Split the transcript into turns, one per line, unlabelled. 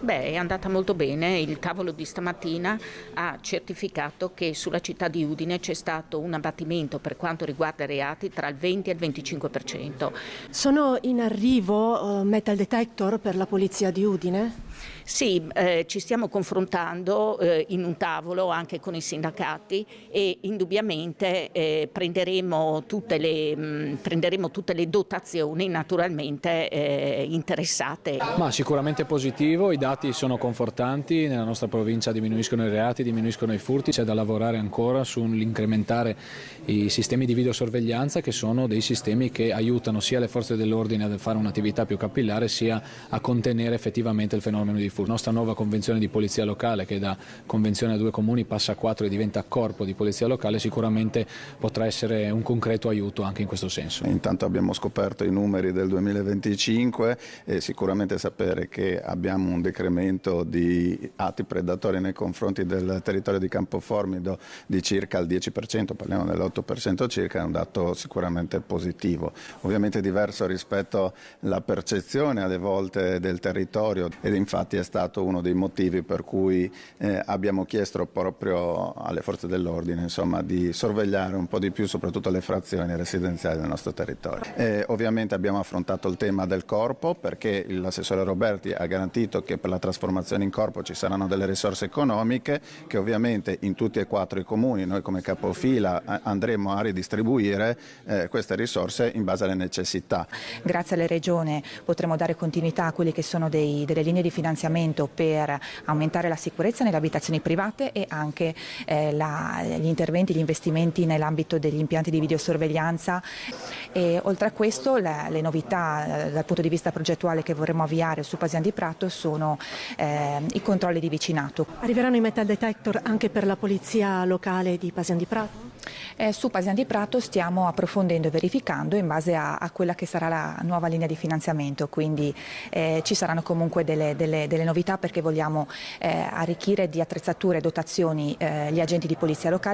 Beh, è andata molto bene. Il tavolo di stamattina ha certificato che sulla città di Udine c'è stato un abbattimento per quanto riguarda i reati tra il 20 e il 25%.
Sono in arrivo metal detector per la polizia di Udine?
Sì, ci stiamo confrontando in un tavolo anche con i sindacati e indubbiamente prenderemo tutte le dotazioni naturalmente interessate.
Ma sicuramente positivo, i dati sono confortanti, nella nostra provincia diminuiscono i reati, diminuiscono i furti, c'è da lavorare ancora sull'incrementare i sistemi di videosorveglianza, che sono dei sistemi che aiutano sia le forze dell'ordine a fare un'attività più capillare sia a contenere effettivamente il fenomeno di furto. La nostra nuova convenzione di polizia locale, che da convenzione a 2 comuni passa a 4 e diventa corpo di polizia locale, sicuramente potrà essere un concreto aiuto anche in questo senso.
Intanto abbiamo scoperto i numeri del 2025 e sicuramente sapere che abbiamo un decremento di atti predatori nei confronti del territorio di Campoformido di circa il 10%, parliamo dell'8% circa, è un dato sicuramente positivo. Ovviamente diverso rispetto alla percezione alle volte del territorio, ed infatti è stato uno dei motivi per cui abbiamo chiesto proprio alle forze dell'ordine, insomma, di sorvegliare un po' di più soprattutto le frazioni residenziali del nostro territorio. Ovviamente abbiamo affrontato il tema del corpo, perché l'assessore Roberti ha garantito che per la trasformazione in corpo ci saranno delle risorse economiche che ovviamente in tutti e 4 i comuni, noi come capofila andremo a ridistribuire queste risorse in base alle necessità.
Grazie alle Regioni potremo dare continuità a quelle che sono delle linee di finanziamento per aumentare la sicurezza nelle abitazioni private e anche gli interventi, gli investimenti nell'ambito degli impianti di videosorveglianza. E oltre a questo le novità dal punto di vista progettuale che vorremmo avviare su Pasian di Prato sono i controlli di vicinato.
Arriveranno i metal detector anche per la polizia locale di Pasian di Prato?
Su Pasian di Prato stiamo approfondendo e verificando in base a quella che sarà la nuova linea di finanziamento, quindi ci saranno comunque delle novità, perché vogliamo arricchire di attrezzature e dotazioni gli agenti di polizia locale.